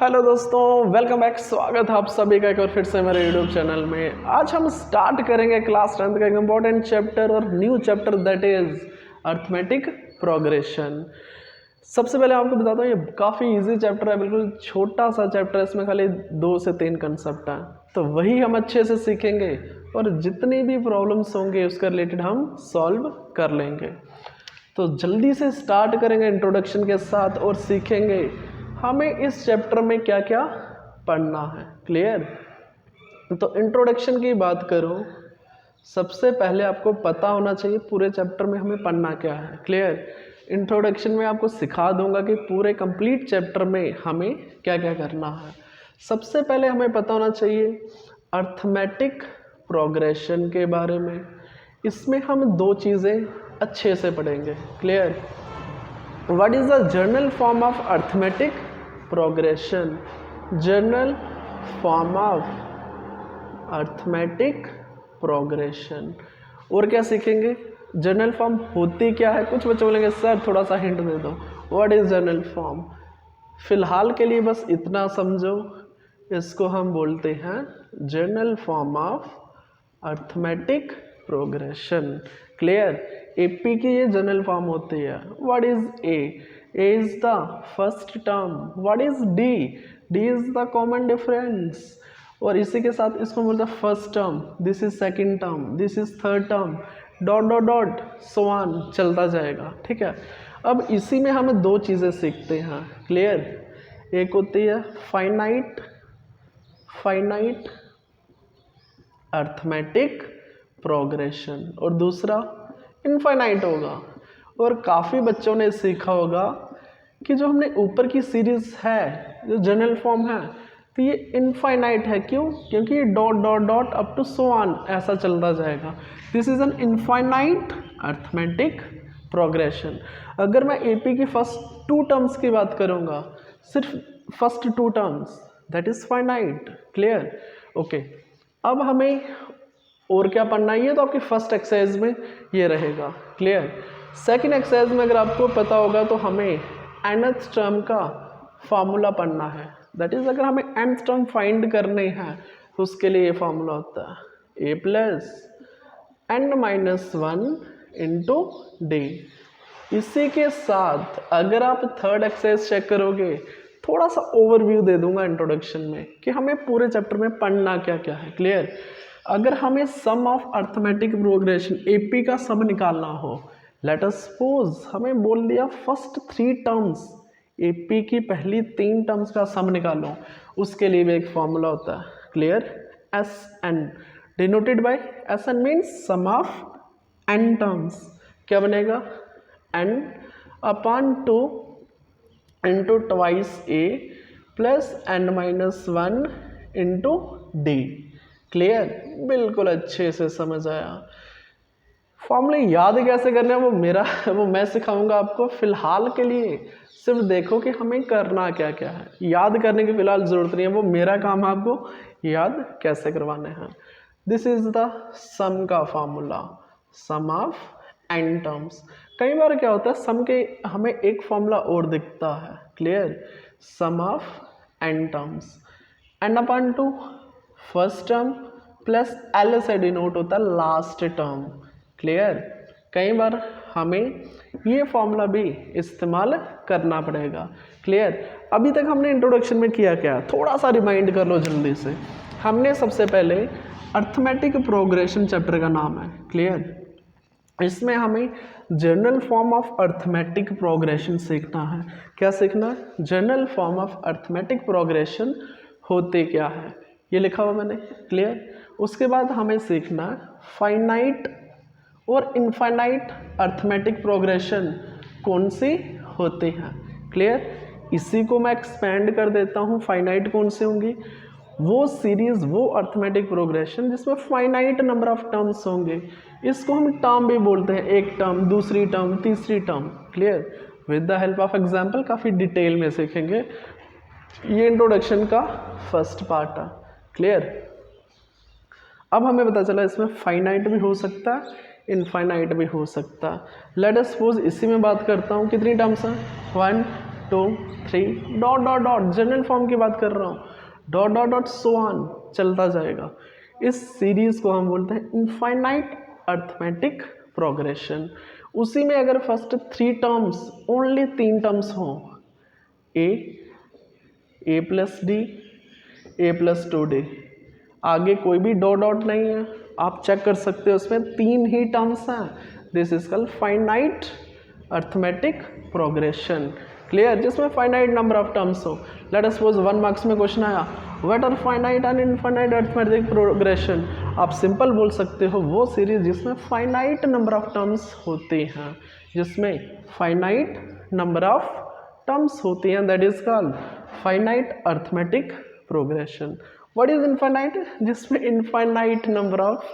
Hello दोस्तों, welcome back. स्वागत है आप सभी का एक बार फिर से मेरे यूट्यूब चैनल में। आज हम स्टार्ट करेंगे क्लास 10th का एक इम्पॉर्टेंट चैप्टर और new chapter that is arithmetic progression. सबसे पहले आपको बताता हूँ ये काफ़ी इजी चैप्टर है, बिल्कुल छोटा सा चैप्टर है। इसमें खाली 2 से 3 कंसेप्ट हैं, तो वही हम अच्छे से सीखेंगे और जितनी भी प्रॉब्लम्स होंगे उसके रिलेटेड हम सॉल्व कर लेंगे। तो जल्दी से स्टार्ट करेंगे इंट्रोडक्शन के साथ और सीखेंगे हमें इस चैप्टर में क्या क्या पढ़ना है। क्लियर? तो इंट्रोडक्शन की बात करूं, सबसे पहले आपको पता होना चाहिए पूरे चैप्टर में हमें पढ़ना क्या है। क्लियर? इंट्रोडक्शन में आपको सिखा दूंगा कि पूरे कंप्लीट चैप्टर में हमें क्या क्या करना है। सबसे पहले हमें पता होना चाहिए अर्थमेटिक प्रोग्रेशन के बारे में। इसमें हम 2 चीज़ें अच्छे से पढ़ेंगे। Clear? What is the general form of arithmetic progression? General form of arithmetic progression. और क्या सीखेंगे? जनरल फॉर्म होती क्या है? कुछ बच्चे बोलेंगे सर थोड़ा सा हिंट दे दो, व्हाट इज जनरल फॉर्म? फिलहाल के लिए बस इतना समझो, इसको हम बोलते हैं general form of arithmetic progression. Clear? AP की ये जनरल फॉर्म होती है। What is A? A is the first term. What is D? D is the common difference. और इसी के साथ इसको बोलते हैं first term, this is second term, this is third term, dot dot dot so on चलता जाएगा। ठीक है? अब इसी में हमें 2 चीज़ें सीखते हैं। क्लियर? एक होती है फाइनाइट अर्थमेटिक प्रोग्रेशन और दूसरा इनफाइनाइट होगा। और काफ़ी बच्चों ने सीखा होगा कि जो हमने ऊपर की सीरीज है, जो जनरल फॉर्म है, तो ये इनफाइनाइट है। क्यों? क्योंकि ये dot dot dot up to so on ऐसा चलता जाएगा। This is an infinite arithmetic progression. अगर मैं एपी की फर्स्ट 2 टर्म्स की बात करूँगा, सिर्फ first 2 terms, that is finite. Clear? Okay, अब हमें और क्या पढ़ना है? ये तो आपकी फर्स्ट एक्सरसाइज में ये रहेगा। क्लियर? सेकंड एक्सरसाइज में अगर आपको पता होगा तो हमें nth टर्म का फार्मूला पढ़ना है। दैट इज अगर हमें nth टर्म फाइंड करने हैं तो उसके लिए ये फार्मूला होता है a plus n-1 into D. इसी के साथ अगर आप थर्ड एक्सरसाइज चेक करोगे, थोड़ा सा ओवरव्यू दे दूंगा इंट्रोडक्शन में कि हमें पूरे चैप्टर में पढ़ना क्या क्या है। क्लियर? अगर हमें सम ऑफ अर्थमेटिक प्रोग्रेशन एपी का सम निकालना हो, लेट अस सपोज हमें बोल दिया फर्स्ट 3 टर्म्स एपी की पहली 3 टर्म्स का सम निकालो, उसके लिए भी एक फॉर्मूला होता है। Clear? S n denoted by S n means sum of n terms. क्या बनेगा? N upon 2 into twice a plus n-1 into d. Clear? बिल्कुल अच्छे से समझ आया। फॉर्मूले याद कैसे करने हैं वो मैं सिखाऊंगा आपको। फिलहाल के लिए सिर्फ देखो कि हमें करना क्या क्या है। याद करने की फिलहाल जरूरत नहीं है, वो मेरा काम है आपको याद कैसे करवाने हैं। दिस इज द सम का formula, sum of n terms. कई बार क्या होता है, सम के हमें एक फॉर्मूला और दिखता है। Clear? Sum of n terms, n upon 2 first term plus L से डिनोट होता है लास्ट टर्म। क्लियर? कई बार हमें ये फॉर्मूला भी इस्तेमाल करना पड़ेगा। क्लियर? अभी तक हमने इंट्रोडक्शन में किया क्या, थोड़ा सा रिमाइंड कर लो जल्दी से। हमने सबसे पहले अर्थमेटिक प्रोग्रेशन चैप्टर का नाम है। क्लियर? इसमें हमें general form of arithmetic progression सीखना है। क्या सीखना है? General form of arithmetic progression होते क्या है, ये लिखा हुआ मैंने। क्लियर? उसके बाद हमें सीखना है फाइनाइट और इनफाइनाइट अर्थमेटिक प्रोग्रेशन कौन सी होते हैं। क्लियर? इसी को मैं एक्सपेंड कर देता हूँ। फाइनाइट कौन सी होंगी? वो सीरीज, वो अर्थमेटिक प्रोग्रेशन जिसमें फाइनाइट नंबर ऑफ टर्म्स होंगे। इसको हम टर्म भी बोलते हैं, एक टर्म, दूसरी टर्म, तीसरी term. Clear? With the help of example काफ़ी डिटेल में सीखेंगे। ये इंट्रोडक्शन का फर्स्ट पार्ट है। क्लियर? अब हमें पता चला इसमें फाइनाइट भी हो सकता है, इनफाइनाइट भी हो सकता है। लेट अस सपोज इसी में बात करता हूँ, कितनी टर्म्स हैं? 1 2 3 dot dot dot, general form की बात कर रहा हूँ, dot dot dot so on चलता जाएगा। इस सीरीज को हम बोलते हैं इनफाइनाइट अर्थमेटिक प्रोग्रेशन। उसी में अगर फर्स्ट 3 टर्म्स, ओनली 3 टर्म्स हों, ए प्लस डी, ए प्लस 2d, आगे कोई भी डॉट डॉट नहीं है, आप चेक कर सकते हो, उसमें 3 ही टर्म्स हैं, this is called finite arithmetic progression. Clear, जिसमें फाइनाइट नंबर ऑफ टर्म्स हो। लेट अस सपोज 1 मार्क्स में क्वेश्चन आया, what are finite and infinite arithmetic progression, आप सिंपल बोल सकते हो वो सीरीज जिसमें फाइनाइट नंबर ऑफ टर्म्स होती हैं, जिसमें फाइनाइट नंबर ऑफ टर्म्स होती हैं, that is called finite arithmetic progression. What is infinite, जिसमें इनफाइनाइट नंबर ऑफ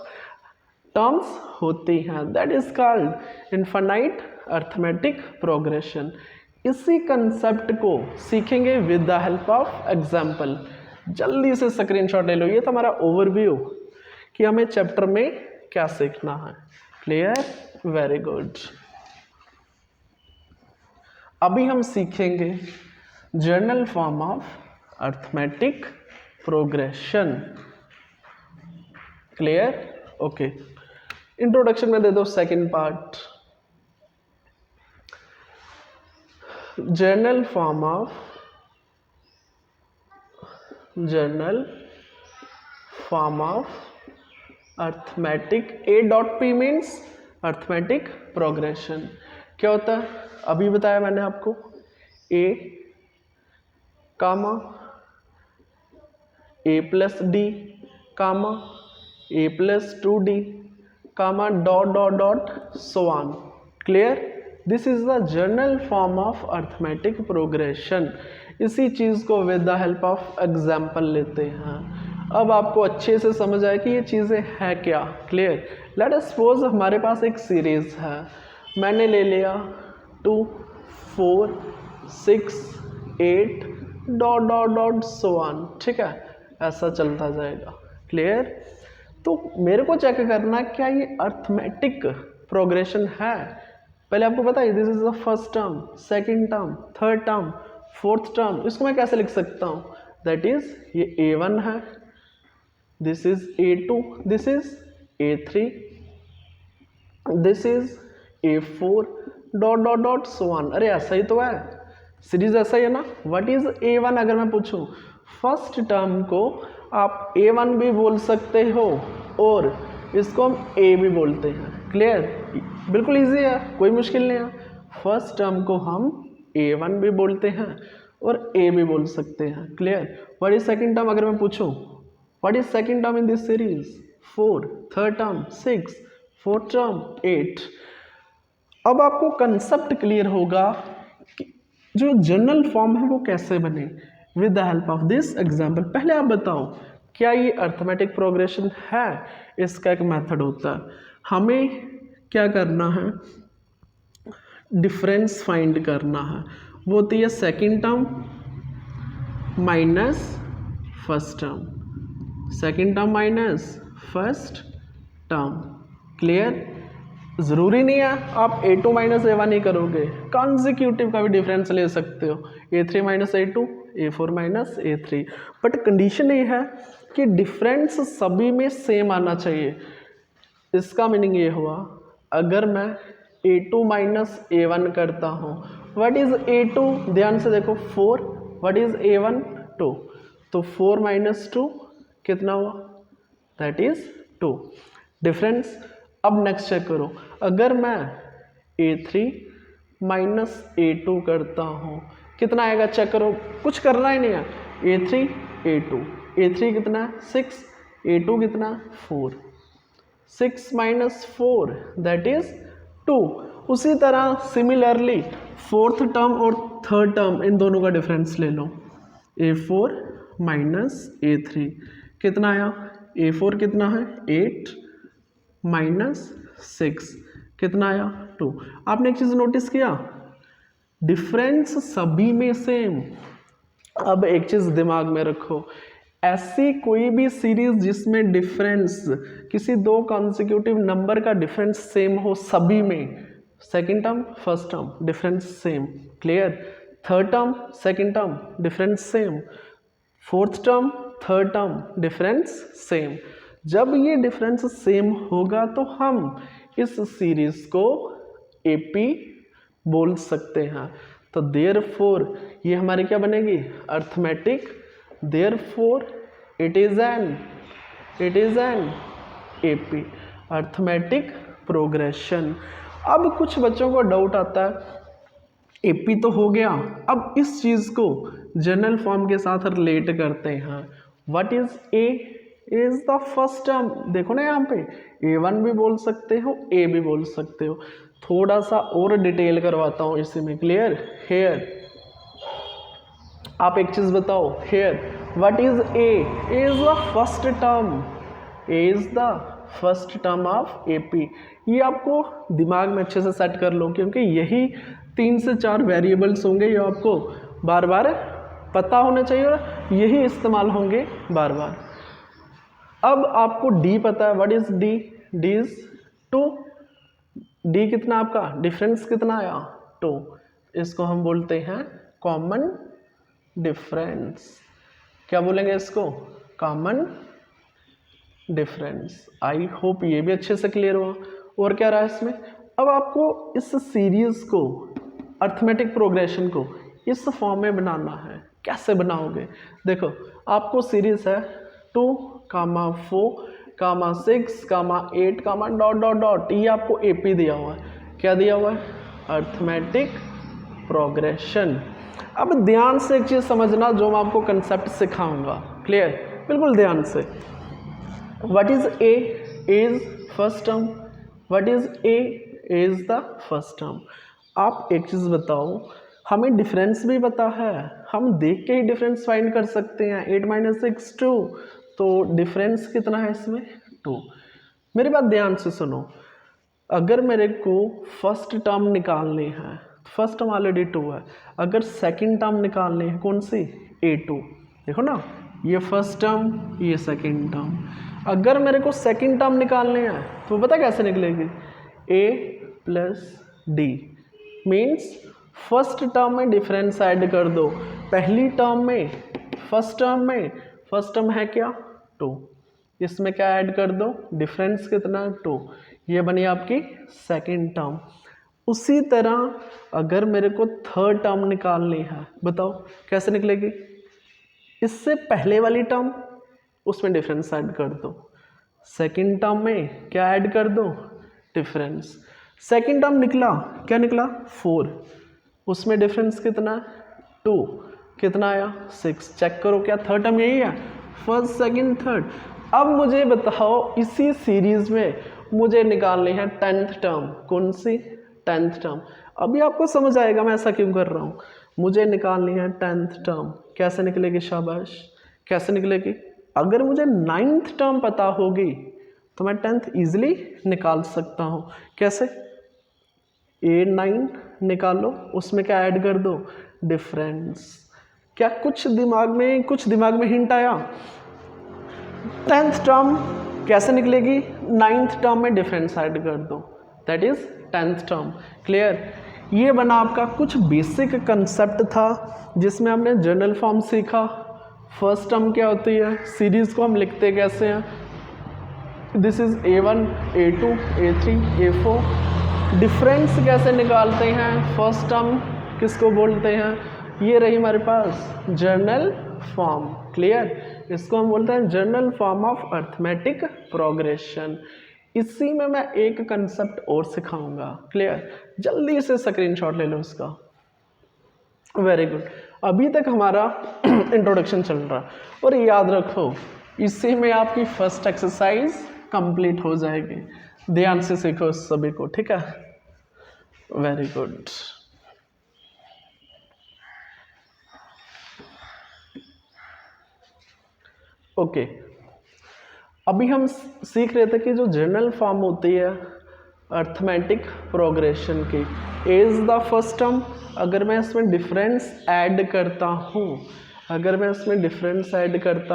टर्म्स होती हैं, that is called infinite arithmetic progression. इसी कंसेप्ट को सीखेंगे with the help of example. जल्दी से स्क्रीनशॉट ले लो, ये तो हमारा ओवरव्यू कि हमें चैप्टर में क्या सीखना है। Clear, very good. अभी हम सीखेंगे general form of arithmetic progression. Clear, okay. Introduction में दे दो second part, general form of arithmetic, a dot p means arithmetic progression. क्या होता है अभी बताया मैंने आपको, a comma a plus d comma a plus 2d comma dot dot dot so on. Clear, this is the general form of arithmetic progression. इसी चीज़ को with the help of example लेते हैं। अब आपको अच्छे से समझ आए कि ये चीज़ें हैं क्या। क्लियर, लेट अस सपोज हमारे पास एक सीरीज है, मैंने ले लिया 2 4 6 8 dot dot dot so on, ठीक है, ऐसा चलता जाएगा। क्लियर, तो मेरे को चेक करना क्या ये अर्थमेटिक प्रोग्रेशन है। पहले आपको पता है this is the first term, second term, third term, fourth term. इसको मैं कैसे लिख सकता हूँ, दैट इज ये A1 है, this is A2, this is A3, this is A4 dot dot dot so on. अरे ऐसा ही तो है, सीरीज ऐसा ही है ना। व्हाट इज A1 अगर मैं पूछूं, फर्स्ट टर्म को आप A1 भी बोल सकते हो और इसको हम A भी बोलते हैं। क्लियर, बिल्कुल इजी है, कोई मुश्किल नहीं है। फर्स्ट टर्म को हम A1 भी बोलते हैं और A भी बोल सकते हैं। Clear, what is second term अगर मैं पूछूं, what is second term in this series, 4, third term 6, fourth term 8। अब आपको कंसेप्ट क्लियर होगा कि जो जनरल फॉर्म है वो कैसे बने with the help of this example. पहले आप बताओ क्या ये अर्थमेटिक प्रोग्रेशन है, इसका एक मेथड होता है। हमें क्या करना है, डिफरेंस फाइंड करना है। वो होती है second term minus first term, second term minus first term. Clear, ज़रूरी नहीं है आप A2 माइनस A1 ही करोगे, कॉन्जिक्यूटिव का भी डिफरेंस ले सकते हो, A3 minus A2, A4 minus A3। But condition ये है कि डिफरेंस सभी में सेम आना चाहिए। इसका मीनिंग ये हुआ, अगर मैं A2 माइनस A1 करता हूँ, व्हाट इज A2, ध्यान से देखो 4, व्हाट इज A1 2, तो 4 माइनस 2 कितना हुआ, दैट इज 2 डिफरेंस। अब नेक्स्ट चेक करो, अगर मैं A3 माइनस A2 करता हूँ कितना आएगा, चेक करो, कुछ करना ही नहीं है। A3 A2, A3 कितना है 6, A2 कितना 4, 6 माइनस 4 दैट इज 2। उसी तरह सिमिलरली फोर्थ टर्म और थर्ड टर्म, इन दोनों का डिफरेंस ले लो, A4 माइनस A3 कितना आया, A4 कितना है 8 माइनस 6 कितना आया 2। आपने एक चीज़ नोटिस किया, डिफरेंस सभी में सेम। अब एक चीज़ दिमाग में रखो, ऐसी कोई भी सीरीज जिसमें डिफरेंस किसी दो कॉन्जिक्यूटिव नंबर का डिफरेंस सेम हो सभी में, second term first term difference same. Clear, third term second term difference same, fourth term third term difference same. जब ये डिफरेंस सेम होगा तो हम इस सीरीज को एपी बोल सकते हैं। तो देयरफॉर ये हमारी क्या बनेगी, arithmetic. Therefore it is an AP, arithmetic progression. अब कुछ बच्चों को डाउट आता है, एपी तो हो गया, अब इस चीज को जनरल फॉर्म के साथ रिलेट करते हैं। What is a is the first term. देखो ना यहाँ पे A1 भी बोल सकते हो, ए भी बोल सकते हो। थोड़ा सा और डिटेल करवाता हूँ इसी में, क्लियर। हेयर आप एक चीज बताओ, here what is a is the first term, a is the first term of AP. ये आपको दिमाग में अच्छे से सेट कर लो, क्योंकि यही 3 से 4 वेरिएबल्स होंगे, ये आपको बार बार पता होना चाहिए और यही इस्तेमाल होंगे बार बार। अब आपको डी पता है, what is D, D is 2। D कितना आपका, डिफरेंस कितना आया 2, इसको हम बोलते हैं कॉमन डिफरेंस। क्या बोलेंगे इसको, कॉमन डिफरेंस। आई होप ये भी अच्छे से क्लियर हुआ। और क्या रहा इसमें, अब आपको इस सीरीज को, अर्थमेटिक प्रोग्रेशन को इस फॉर्म में बनाना है। कैसे बनाओगे, देखो आपको सीरीज है 2, 4, 6, 8, डॉट डॉट डॉट, ये आपको एपी दिया हुआ है। क्या दिया हुआ है, अर्थमेटिक प्रोग्रेशन। अब ध्यान से एक चीज समझना, जो मैं आपको कंसेप्ट सिखाऊंगा, क्लियर, बिल्कुल ध्यान से। What is a is first term, what is a is the first term. आप एक चीज बताओ, हमें डिफरेंस भी पता है, हम देख के ही डिफरेंस फाइंड कर सकते हैं। 8 - 6 2, तो डिफरेंस कितना है इसमें 2। मेरी बात ध्यान से सुनो, अगर मेरे को फर्स्ट टर्म निकालनी है, फर्स्ट टर्म ऑलरेडी 2 है, अगर सेकंड टर्म निकालनी है कौन सी, A2। देखो ना, ये फर्स्ट टर्म, ये सेकंड टर्म। अगर मेरे को सेकंड टर्म निकालनी है तो पता कैसे निकलेगी, A + D means first term में डिफरेंस ऐड कर दो, पहली टर्म में, फर्स्ट टर्म है क्या 2, इसमें क्या ऐड कर दो, डिफरेंस कितना 2, ये बनी आपकी सेकंड टर्म। उसी तरह अगर मेरे को थर्ड टर्म निकालनी है, बताओ कैसे निकलेगी, इससे पहले वाली टर्म, उसमें डिफरेंस ऐड कर दो, सेकंड टर्म में क्या ऐड कर दो, डिफरेंस। सेकंड टर्म निकला, क्या निकला 4, उसमें डिफरेंस कितना 2, कितना आया 6। चेक करो क्या थर्ड टर्म यही है, फर्स्ट सेकंड थर्ड। अब मुझे बताओ इसी सीरीज में मुझे निकालनी है 10th टर्म, कौन सी 10th टर्म। अभी आपको समझ आएगा मैं ऐसा क्यों कर रहा हूँ। मुझे निकालनी है 10th टर्म, कैसे निकलेगी, शाबाश, कैसे निकलेगी। अगर मुझे 9th टर्म पता होगी तो मैं 10th ईजिली निकाल सकता हूँ। कैसे, 8 9 निकालो, उसमें क्या ऐड कर दो, डिफरेंस। क्या कुछ दिमाग में हिंट आया। 10th टर्म कैसे निकलेगी, 9th टर्म में डिफरेंस ऐड कर दो, that is 10th term. Clear, ये बना आपका कुछ बेसिक कंसेप्ट था जिसमें हमने जनरल फॉर्म सीखा। फर्स्ट टर्म क्या होती है, सीरीज को हम लिखते कैसे हैं, this is A1 A2 A3 A4। Difference कैसे निकालते हैं, फर्स्ट टर्म किसको बोलते हैं, ये रही हमारे पास जर्नल फॉर्म। क्लियर, इसको हम बोलते हैं journal form of arithmetic progression. इसी में मैं एक कंसेप्ट और सिखाऊंगा। क्लियर, जल्दी से स्क्रीनशॉट ले लो इसका। वेरी गुड, अभी तक हमारा इंट्रोडक्शन चल रहा है, और याद रखो इसी में आपकी फर्स्ट एक्सरसाइज कंप्लीट हो जाएगी। ध्यान से सीखो सभी को, ठीक है। Very good, okay. अभी हम सीख रहे थे कि जो जर्नल फॉर्म होती है अर्थमेटिक प्रोग्रेशन की, ए इज द फर्स्ट टर्म। अगर मैं इसमें डिफरेंस ऐड करता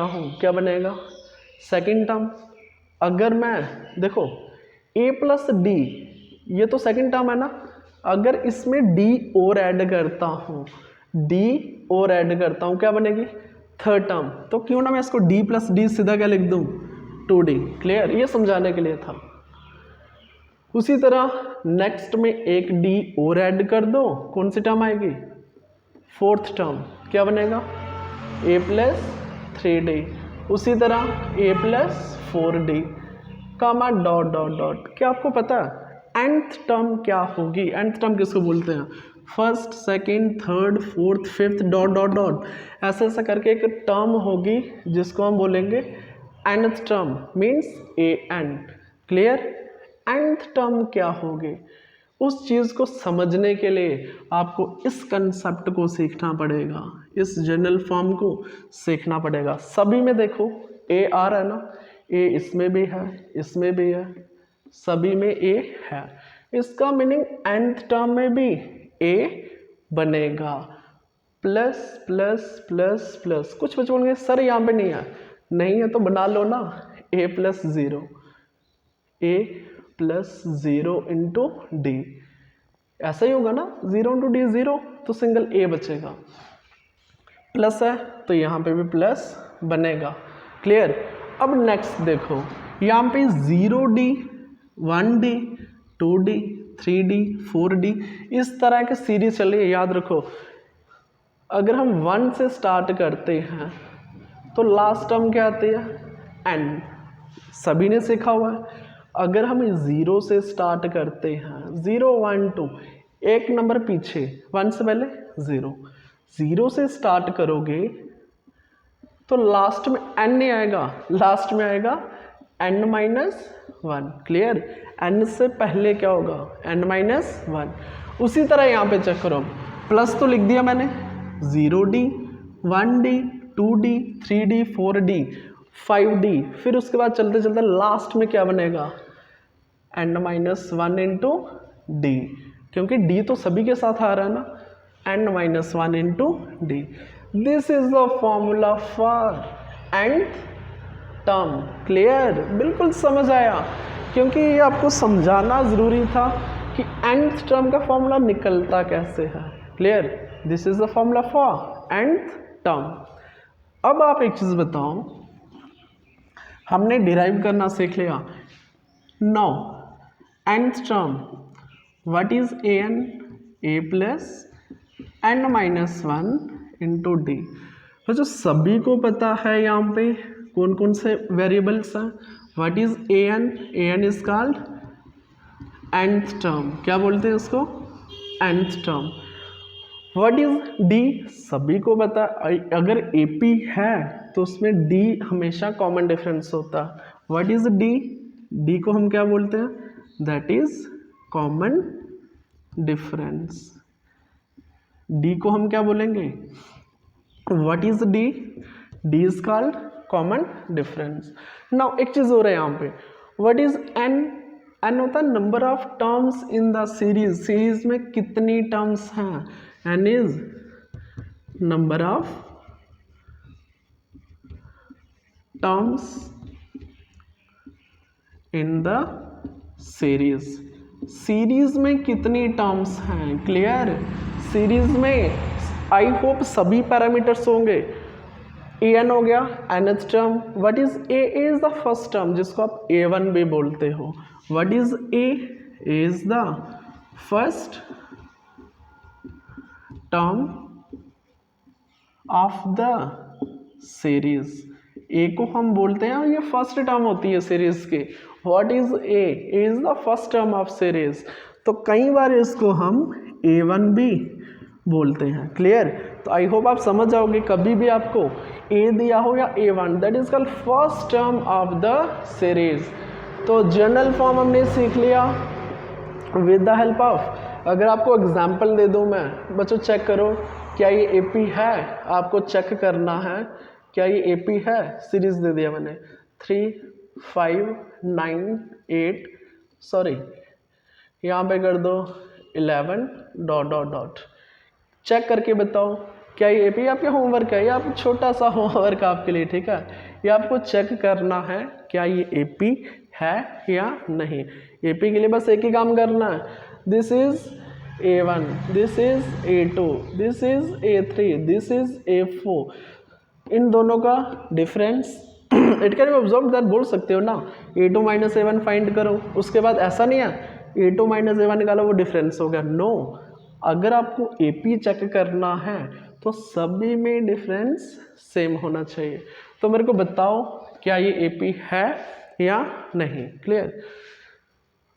हूँ, क्या बनेगा, सेकंड टर्म। अगर मैं देखो A + D, ये तो सेकंड टर्म है ना, अगर इसमें D और ऐड करता हूँ, डी और ऐड करता हूँ, क्या बनेगी थर्ड टर्म। तो क्यों ना मैं इसको डी प्लस डी सीधा क्या लिख दूँ 2d। क्लियर, ये समझाने के लिए था। उसी तरह नेक्स्ट में एक डी और ऐड कर दो, कौन सी टर्म आएगी फोर्थ टर्म, क्या बनेगा a प्लस 3d। उसी तरह a plus 4d comma dot dot dot. क्या आपको पता है nth टर्म क्या होगी? nth टर्म किसको बोलते हैं? First, second, third, fourth, fifth, dot dot dot, ऐसे ऐसा करके एक टर्म होगी जिसको हम बोलेंगे nth term, means an। Clear, nth term क्या होगी उस चीज़ को समझने के लिए आपको इस कंसेप्ट को सीखना पड़ेगा, इस जनरल फॉर्म को सीखना पड़ेगा। सभी में देखो ए आ रहा है ना, ए इसमें भी है, इसमें भी है, सभी में ए है। इसका मीनिंग nth टर्म में भी ए बनेगा। प्लस प्लस प्लस प्लस, कुछ बच्चे बोलेंगे सर यहाँ पे नहीं है तो बना लो ना ए प्लस ज़ीरो, ए प्लस ज़ीरो इंटू डी, ऐसा ही होगा ना, ज़ीरो इंटू डी ज़ीरो, तो सिंगल ए बचेगा। प्लस है तो यहाँ पे भी प्लस बनेगा। क्लियर। अब नेक्स्ट देखो, यहाँ पे 0d 1d 2d 3d 4d इस तरह की सीरीज चल रही है। याद रखो अगर हम 1 से स्टार्ट करते हैं तो लास्ट टर्म क्या आती है n, सभी ने सीखा हुआ है। अगर हम 0 से स्टार्ट करते हैं 0 1 2, एक नंबर पीछे 1 से पहले 0 से स्टार्ट करोगे तो लास्ट में n नहीं आएगा, लास्ट में आएगा n माइनस 1। क्लियर, n से पहले क्या होगा n माइनस 1। उसी तरह यहाँ पे चेक करो, प्लस तो लिख दिया मैंने 0d 1d 2d 3d 4d 5d, फिर उसके बाद चलते चलते लास्ट में क्या बनेगा n माइनस 1 इंटू डी, क्योंकि d तो सभी के साथ आ रहा है ना, n minus 1 into D. This is the formula for nth term. Clear, बिल्कुल समझ आया, क्योंकि ये आपको समझाना ज़रूरी था कि nth टर्म का फॉर्मूला निकलता कैसे है। Clear, this is the formula for nth term. अब आप एक चीज़ बताओ, हमने डिराइव करना सीख लिया। Now nth term, what is an? a plus n minus 1 into D. तो जो सभी को पता है यहाँ पे कौन कौन से वेरिएबल्स हैं। What is an? an is called nth term, क्या बोलते हैं इसको nth term. What is d? सभी को पता है, अगर AP है तो उसमें d हमेशा कॉमन डिफरेंस होता है। What is d? d को हम क्या बोलते हैं? That is common difference. d को हम क्या बोलेंगे? What is d? d is called common difference. Now एक चीज हो रहा है यहाँ पे, व्हाट इज n? n होता है number of terms in the series. Series में कितनी टर्म्स हैं? n is number of terms in the series. Series में कितनी टर्म्स हैं? क्लियर, सीरीज में आई होप सभी पैरामीटर्स होंगे। an हो गया nth term. What is a? a is the first term जिसको आप a1 भी बोलते हो। What is a? a is the first term of the series. a को हम बोलते हैं, ये फर्स्ट टर्म होती है सीरीज की। What is a? a is the first term of series. तो कई बार इसको हम a1 भी बोलते हैं। क्लियर, तो आई होप आप समझ जाओगे, कभी भी आपको a दिया हो या a1, that is called first term of the series. तो जनरल फॉर्म हमने सीख लिया विद द हेल्प ऑफ, अगर आपको एग्जाम्पल दे दूं मैं, बच्चों चेक करो क्या ये AP है, आपको चेक करना है क्या ये AP है। सीरीज दे दिया मैंने 3 5 9 8, सॉरी यहाँ पे कर दो 11 डॉट डॉट डॉट। चेक करके बताओ क्या ये AP आपके होमवर्क है, या आप छोटा सा होमवर्क आपके लिए, ठीक है। ये आपको चेक करना है क्या ये AP है या नहीं। AP के लिए बस एक ही काम करना है, this is A1, this is A2, this is A3, this is A4। इन दोनों का difference it can be observe that बोल सकते हो ना, A2 माइनस A1 फाइंड करो। उसके बाद ऐसा नहीं है A2 माइनस A1 निकालो वो डिफरेंस हो गया, नो। अगर आपको AP चेक करना है तो सभी में डिफरेंस सेम होना चाहिए। तो मेरे को बताओ क्या ये AP है या नहीं। क्लियर?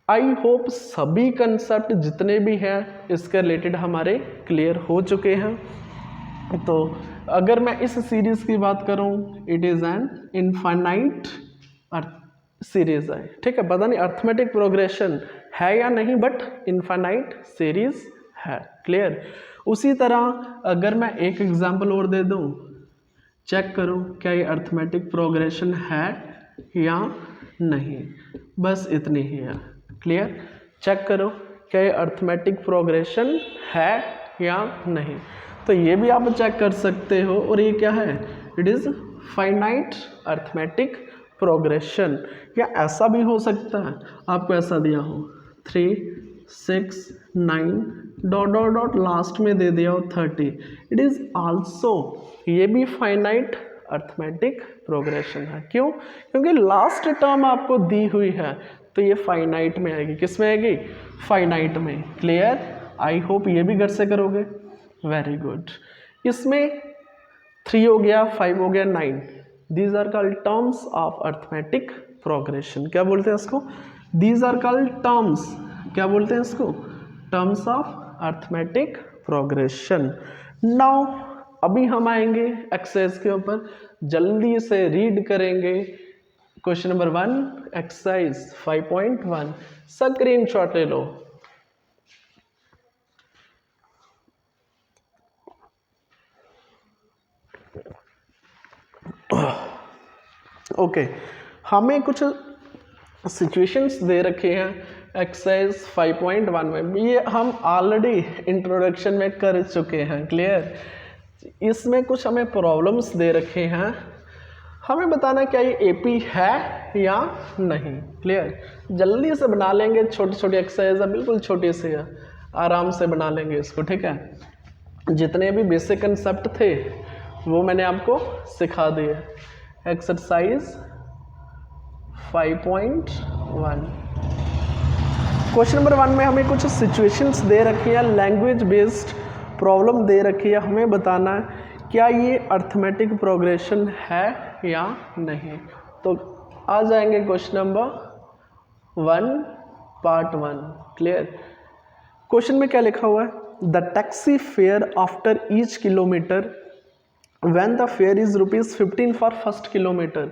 आई होप सभी कंसेप्ट जितने भी हैं इसके रिलेटेड हमारे क्लियर हो चुके हैं। तो अगर मैं इस सीरीज की बात करूं, it is an infinite series है, ठीक है। पता नहीं अर्थमेटिक प्रोग्रेशन है या नहीं, बट इनफाइनाइट सीरीज है। क्लियर? उसी तरह अगर मैं एक एग्जांपल और दे दूं, चेक करो क्या ये अर्थमेटिक प्रोग्रेशन है या नहीं, बस इतनी ही है। क्लियर? चेक करो क्या ये अर्थमेटिक प्रोग्रेशन है या नहीं। तो ये भी आप चेक कर सकते हो। और ये क्या है? It is finite arithmetic progression. या ऐसा भी हो सकता है आपको ऐसा दिया हो 3, 6, 9 डॉट डॉट डॉट लास्ट में दे दिया हो 30, इट इज़ आल्सो, ये भी फाइनाइट अर्थमेटिक प्रोग्रेशन है। क्यों? क्योंकि लास्ट टर्म आपको दी हुई है, तो ये फाइनाइट में आएगी। किस में आएगी? फाइनाइट में। क्लियर? आई होप ये भी घर से करोगे। Very good. इसमें 3 हो गया, 5 हो गया, 9, these are called terms of arithmetic progression. क्या बोलते हैं इसको? दीज आर कॉल्ड टर्म्स, क्या बोलते हैं इसको? Terms of arithmetic progression. Now अभी हम आएंगे एक्सरसाइज के ऊपर, जल्दी से रीड करेंगे। क्वेश्चन नंबर 1 एक्सरसाइज 5.1, स्क्रीनशॉट ले लो। ओके, हमें कुछ सिचुएशंस दे रखे हैं एक्सरसाइज 5.1 में। ये हम ऑलरेडी इंट्रोडक्शन में कर चुके हैं। क्लियर? इसमें कुछ हमें प्रॉब्लम्स दे रखे हैं, हमें बताना क्या ये AP है या नहीं। क्लियर? जल्दी से बना लेंगे, छोटी छोटी एक्सरसाइज है, बिल्कुल छोटी सी है, आराम से बना लेंगे इसको। ठीक है? जितने भी बेसिक कंसेप्ट थे वो मैंने आपको सिखा दिए। एक्सरसाइज 5.1 क्वेश्चन नंबर 1 में हमें कुछ सिचुएशंस दे रखी है, लैंग्वेज बेस्ड प्रॉब्लम दे रखी है। हमें बताना है क्या ये अर्थमेटिक प्रोग्रेशन है या नहीं। तो आ जाएंगे question number 1 part 1। Clear? Question में क्या लिखा हुआ है? The taxi fare after each kilometre when the fair is ₹15 for first kilometre.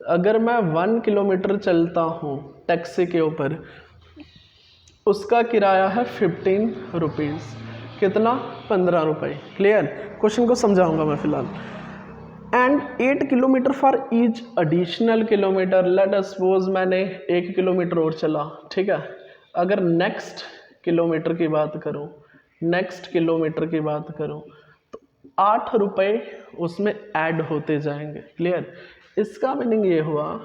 अगर मैं 1 किलोमीटर चलता हूँ टैक्सी के ऊपर, उसका किराया है 15 रुपीज़। कितना? 15 रुपये। क्लियर? क्वेश्चन को समझाऊंगा मैं फिलहाल। And 8 kilometre for each additional kilometre. Late us suppose मैंने 1 किलोमीटर और चला, ठीक है। अगर नेक्स्ट किलोमीटर की बात करूँ, तो 8 रुपये उसमें ऐड होते जाएंगे। क्लियर? इसका मीनिंग ये हुआ,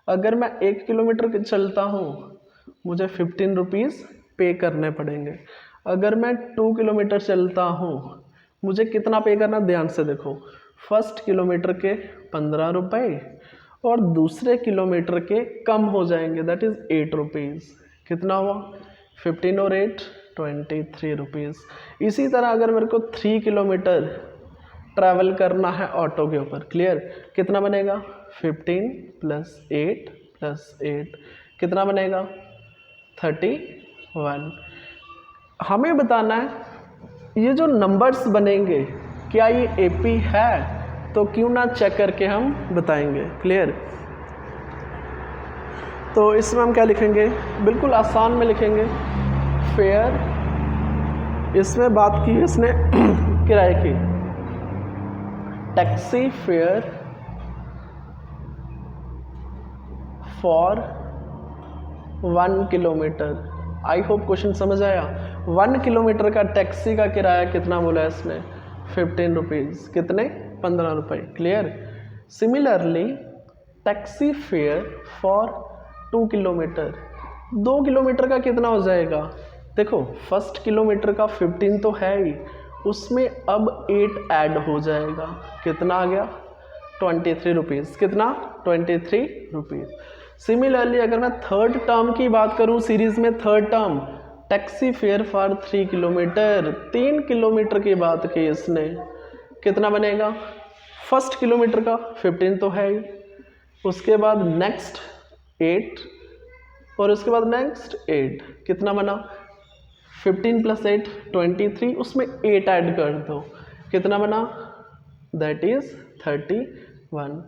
अगर मैं 1 किलोमीटर चलता हूँ मुझे 15 रुपीज़ पे करने पड़ेंगे। अगर मैं 2 किलोमीटर चलता हूँ मुझे कितना पे करना? ध्यान से देखो, फर्स्ट किलोमीटर के 15 रुपये और दूसरे किलोमीटर के कम हो जाएंगे, दैट इज़ 8 रुपीज़। कितना हुआ? 15 और 8 23 रुपीज़। इसी तरह अगर मेरे को 3 किलोमीटर ट्रैवल करना है ऑटो के ऊपर, क्लियर? कितना बनेगा? 15 + 8 + 8 कितना बनेगा? 31। हमें बताना है ये जो नंबर्स बनेंगे क्या ये AP है, तो क्यों ना चेक करके हम बताएंगे। क्लियर? तो इसमें हम क्या लिखेंगे? बिल्कुल आसान में लिखेंगे फेयर। इसमें बात की इसने किराए की, taxi fare for 1 kilometre. I hope question समझ आया। 1 किलोमीटर का टैक्सी का किराया कितना बोला है इसने? 15 रुपीज़। कितने? 15 रुपये। Clear? Similarly taxi fare for 2 kilometre, 2 kilometre का कितना हो जाएगा? देखो फर्स्ट किलोमीटर का 15 तो है ही, उसमें अब 8 ऐड हो जाएगा, कितना आ गया 23 रुपीज़, कितना 23 रुपीज़। सिमिलरली अगर मैं थर्ड टर्म की बात करूं सीरीज में, third term taxi fare for 3 kilometre, 3 kilometre की बात की इसने, कितना बनेगा, फर्स्ट किलोमीटर का 15 तो है ही, उसके बाद नेक्स्ट 8 और उसके बाद नेक्स्ट 8, कितना बना 15 + 8 23, उसमें 8 ऐड कर दो, कितना बना, दैट इज 31।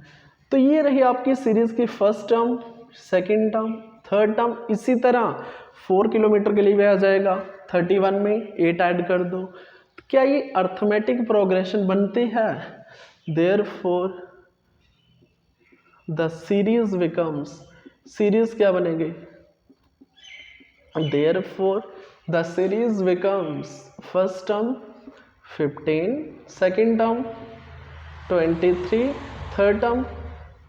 तो ये रही आपकी सीरीज की first term, second term, third term. इसी तरह 4 किलोमीटर के लिए भी आ जाएगा, 31 में 8 ऐड कर दो। तो क्या ये अर्थमेटिक प्रोग्रेशन बनती है? Therefore the series becomes, series क्या बनेगी, therefore the series becomes first term 15, second term 23, third term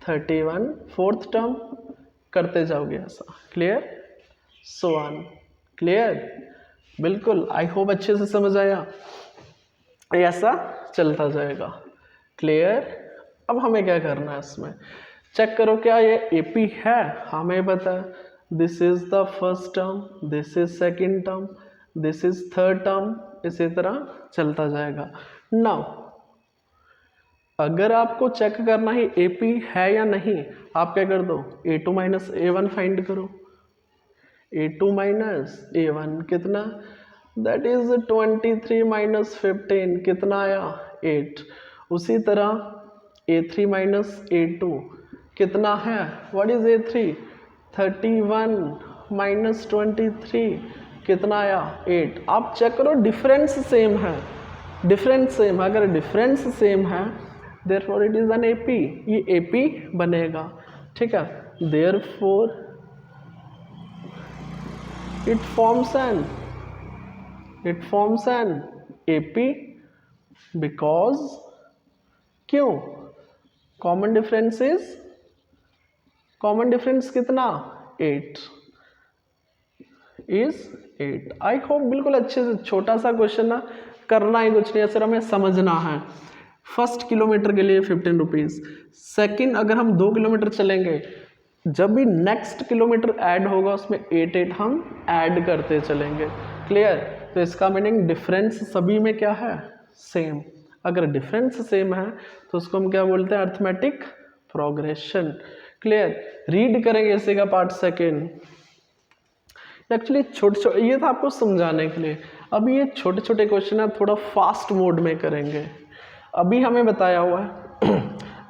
31, fourth term करते जाओगे ऐसा, क्लियर, सो ऑन, क्लियर, बिल्कुल। आई होप अच्छे से समझ आया, ऐसा चलता जाएगा, क्लियर। अब हमें क्या करना है, इसमें चेक करो क्या ये एपी है, हमें पता है this is the first term, this is second term, this is third term, इसी तरह चलता जाएगा। नाउ अगर आपको चेक करना ही एपी है या नहीं, आप क्या कर दो, A2 - A1 फाइंड करो, A2 - A1 कितना, दैट इज 23 - 15, कितना आया 8। उसी तरह A3 - A2 कितना है, व्हाट इज A3, 31 - 23, कितना आया 8। आप चेक करो डिफरेंस सेम है, डिफरेंस सेम, अगर डिफरेंस सेम है therefore it is an AP, ये एपी बनेगा, ठीक है। Therefore it forms an AP because, क्यों, common difference is, common difference कितना 8 इज 8। आई होप बिल्कुल अच्छे से, छोटा सा क्वेश्चन ना, करना ही कुछ नहीं है, सिर्फ हमें समझना है। फर्स्ट किलोमीटर के लिए 15 रुपीज़, सेकेंड अगर हम 2 किलोमीटर चलेंगे, जब भी नेक्स्ट किलोमीटर ऐड होगा उसमें 8 हम ऐड करते चलेंगे, क्लियर। तो इसका मीनिंग डिफरेंस सभी में क्या है, सेम। अगर डिफरेंस सेम है तो उसको हम क्या बोलते हैं, अर्थमेटिक प्रोग्रेशन, क्लियर। रीड करेंगे इसी का पार्ट सेकेंड। एक्चुअली छोटे ये था आपको समझाने के लिए। अब ये छोटे छोटे क्वेश्चन है, थोड़ा फास्ट मोड में करेंगे। अभी हमें बताया हुआ है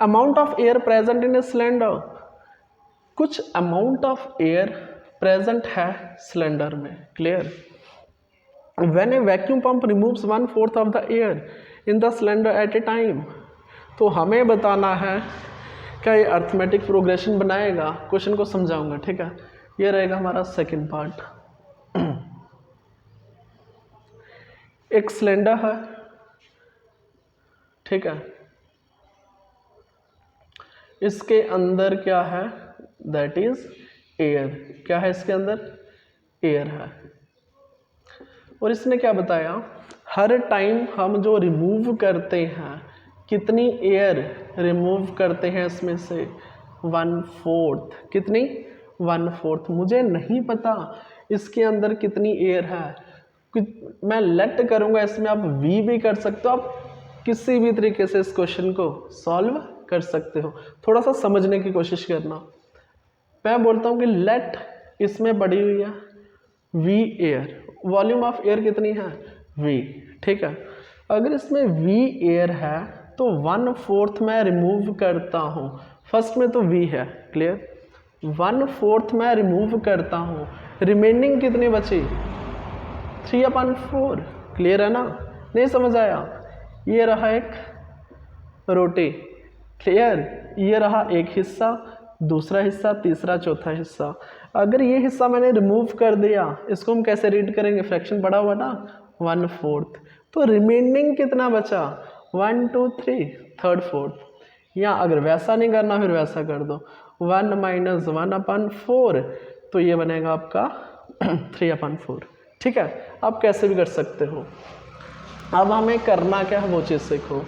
amount of air present in a cylinder, कुछ अमाउंट ऑफ एयर प्रेजेंट है सिलेंडर में, clear. When A vacuum pump removes 1/4 of the air in the cylinder eight A time, तो हमें बताना है क्या ये अर्थमेटिक प्रोग्रेशन बनाएगा। क्वेश्चन को समझाऊंगा, ठीक है। ये रहेगा हमारा सेकंड पार्ट। एक सिलेंडर है, ठीक है, इसके अंदर क्या है, दैट इज एयर, क्या है इसके अंदर, एयर है। और इसने क्या बताया, हर टाइम हम जो रिमूव करते हैं, कितनी एयर रिमूव करते हैं इसमें से, 1/4, कितनी 1/4। मुझे नहीं पता इसके अंदर कितनी एयर है, मैं लेट करूंगा, इसमें आप वी भी कर सकते हो, आप किसी भी तरीके से इस क्वेश्चन को सॉल्व कर सकते हो। थोड़ा सा समझने की कोशिश करना। मैं बोलता हूँ कि लेट, इसमें पड़ी हुई है V air, volume of air कितनी है वी, ठीक है। अगर इसमें वी एयर है तो 1/4 मैं रिमूव करता हूँ, फर्स्ट में तो वी है, क्लियर, 1/4 मैं रिमूव करता हूँ, रिमेनिंग कितनी बची 3/4, क्लियर है ना, नहीं समझ आया। ये रहा एक रोटी, क्लियर, ये रहा एक हिस्सा, दूसरा हिस्सा, तीसरा, चौथा हिस्सा। अगर ये हिस्सा मैंने रिमूव कर दिया, इसको हम कैसे रीड करेंगे, फ्रैक्शन पड़ा हुआ ना 1/4, तो रिमेनिंग कितना बचा 1 2 3 थर्ड फोर्थ। या अगर वैसा नहीं करना फिर वैसा कर दो, 1 - 1/4, तो ये बनेगा आपका 3/4, ठीक है, आप कैसे भी कर सकते हो। अब हमें करना क्या है वो चीज़ सीखो।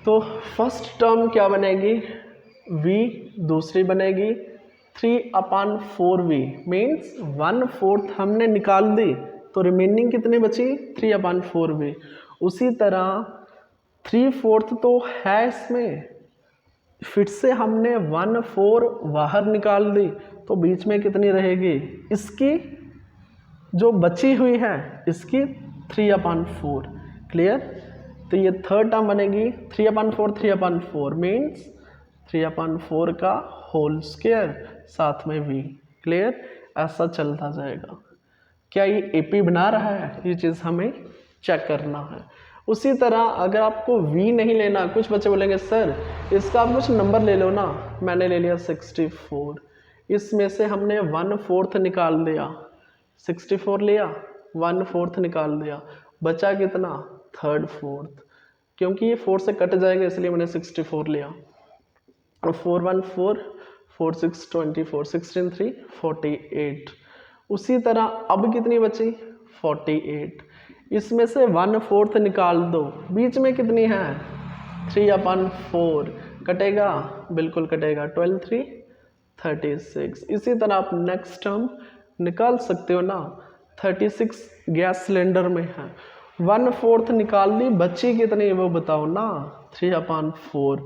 तो फर्स्ट टर्म क्या बनेगी, v, दूसरी बनेगी 3/4v, मीन्स 1/4 हमने निकाल दी, तो रिमेनिंग कितनी बची 3/4v। उसी तरह 3/4 तो है इसमें, फिर से हमने 1/4 बाहर निकाल दी, तो बीच में कितनी रहेगी, इसकी जो बची हुई है इसकी 3/4। क्लियर। तो ये थर्ड टर्म बनेगी 3/4 मीन्स 3/4 का होल स्क्वायर साथ में v। क्लियर, ऐसा चलता जाएगा। क्या ये AP बना रहा है, ये चीज़ हमें चेक करना है। उसी तरह अगर आपको v नहीं लेना, कुछ बच्चे बोलेंगे सर इसका आप कुछ नंबर ले लो ना, मैंने ले लिया 64, इसमें से हमने 1/4 निकाल दिया, 64 लिया 1/4 निकाल दिया, बचा कितना 1/3, क्योंकि ये 4 से कट जाएगा इसलिए मैंने 64 लिया। और 4 1 4 4 6 24 16 3 48। उसी तरह अब कितनी बची 48, इसमें से 1/4 निकाल दो, बीच में कितनी है 3/4, कटेगा बिल्कुल कटेगा, 12 3 36। इसी तरह आप नेक्स्ट टर्म निकाल सकते हो ना, 36 गैस सिलेंडर में है, 1/4 निकाल दी, बची कितनी वो बताओ ना 3/4,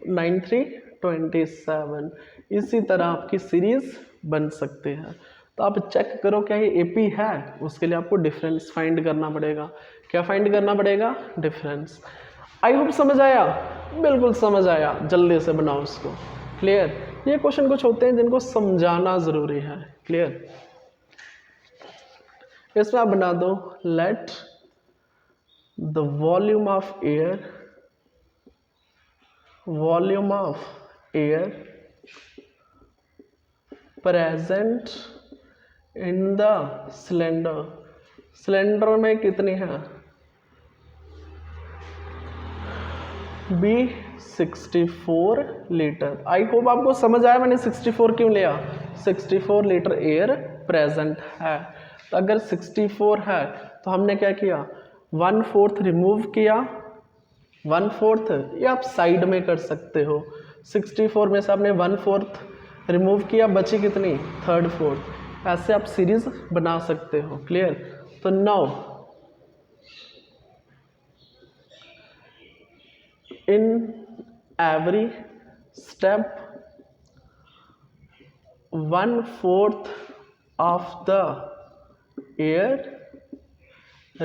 9 3 27। इसी तरह आपकी सीरीज बन सकते हैं। तो आप चेक करो क्या ये AP है, उसके लिए आपको डिफरेंस फाइंड करना पड़ेगा। क्या फाइंड करना पड़ेगा, डिफरेंस। आई होप समझ आया, बिल्कुल समझ आया, जल्दी से बनाओ उसको। क्लियर। ये क्वेश्चन कुछ होते हैं जिनको समझाना ज़रूरी है। क्लियर। इसमें आप बना दो let the volume of air present in the cylinder में कितनी है, B 64 लीटर। आई होप आपको समझ आया मैंने 64 क्यों लिया, 64 लीटर एयर प्रेजेंट है। तो अगर 64 है तो हमने क्या किया 1/4 रिमूव किया, 1/4 ये आप साइड में कर सकते हो, 64 में से आपने 1/4 रिमूव किया, बची कितनी 1/3, ऐसे आप सीरीज बना सकते हो। क्लियर। तो now in every step 1/4 of the air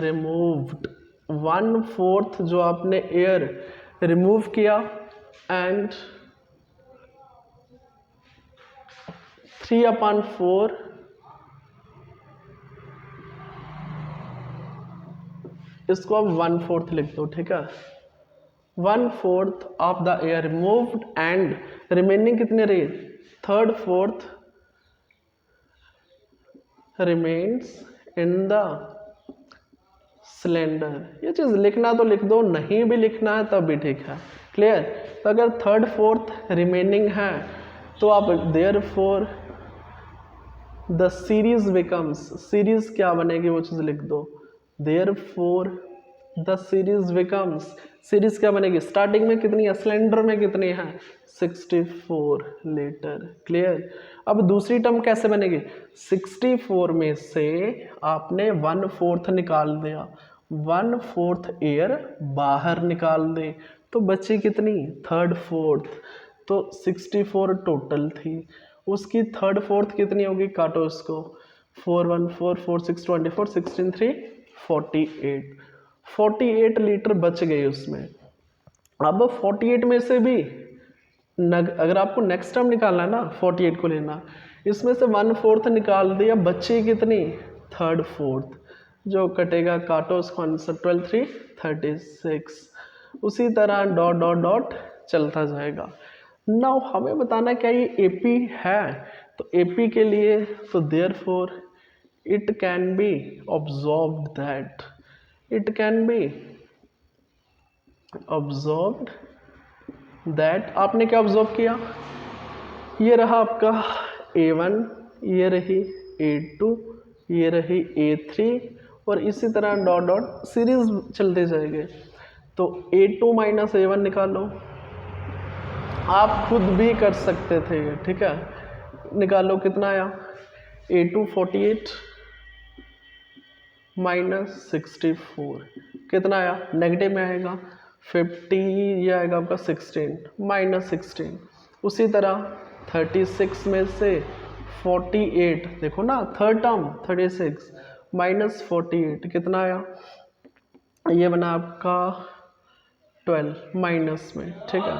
removed, 1/4 जो आपने एयर रिमूव किया एंड 3/4 इसको आप 1/4 लिख दो। ठीक है, 1/4 of the air removed and remaining कितने रही 1/3 रिमेन्स इन द सिलेंडर। ये चीज़ लिखना तो लिख दो, नहीं भी लिखना है तब भी ठीक है। क्लियर। तो अगर 1/3 रिमेनिंग है तो आप therefore the series becomes, series क्या बनेगी वो चीज़ लिख दो, therefore the series becomes, series क्या बनेगी, स्टार्टिंग में कितनी है सिलेंडर में कितनी है 64 लीटर। क्लियर। अब दूसरी टर्म कैसे बनेगी, 64 में से आपने 1/4 निकाल दिया, 1/4 एयर बाहर निकाल दे, तो बची कितनी 1/3। तो 64 टोटल थी, उसकी 1/3 कितनी होगी, काटो इसको, 4 1 4 4 6 24 16 3 48, 48 लीटर बच गए उसमें। अब 48 में से भी अगर आपको नेक्स्ट टर्म निकालना है ना 48 को लेना, इसमें से 1/4 निकाल दिया, बची कितनी 1/3, जो कटेगा काटो उसको आंसर 12 3 36। उसी तरह डॉट डॉट डॉट चलता जाएगा। नाउ हमें बताना क्या ये AP है, तो AP के लिए तो therefore it can be observed that, it can be observed that, आपने क्या ऑब्जर्व किया, ये रहा आपका A1, ये रही A2, ये रही A3 और इसी तरह डॉट डॉट सीरीज चलते जाएंगे। तो A2 माइनस A1 निकालो, आप खुद भी कर सकते थे ये, ठीक है। निकालो, कितना आया, A2 48 माइनस 64 कितना आया, नेगेटिव में आएगा 50, ये आएगा आपका 16 माइनस 16। उसी तरह 36 में से 48, देखो ना थर्ड टर्म 36 माइनस 48 कितना आया, ये बना आपका 12 माइनस में, ठीक है।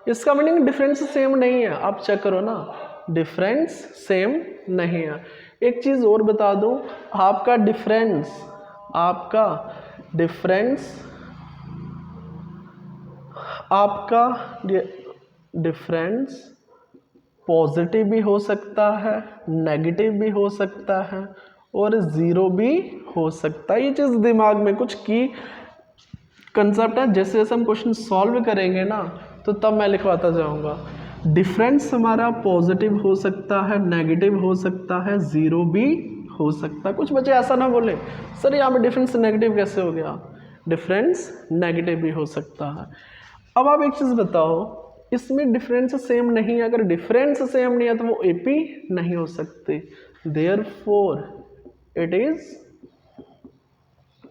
इसका मीनिंग डिफरेंस सेम नहीं है, आप चेक करो ना, डिफरेंस सेम नहीं है। एक चीज़ और बता दूं, आपका डिफरेंस पॉजिटिव भी हो सकता है, नेगेटिव भी हो सकता है और ज़ीरो भी हो सकता है। ये चीज़ दिमाग में कुछ की कंसेप्ट है, जैसे जैसे हम क्वेश्चन सॉल्व करेंगे ना तो तब मैं लिखवाता जाऊंगा। डिफरेंस हमारा पॉजिटिव हो सकता है, नेगेटिव हो सकता है, ज़ीरो भी हो सकता है। कुछ बच्चे ऐसा ना बोले सर यहाँ पे डिफरेंस नेगेटिव कैसे हो गया, डिफरेंस नेगेटिव भी हो सकता है। अब आप एक चीज़ बताओ, इसमें डिफरेंस सेम नहीं है, अगर डिफरेंस सेम नहीं है तो वो एपी नहीं हो सकते, therefore it is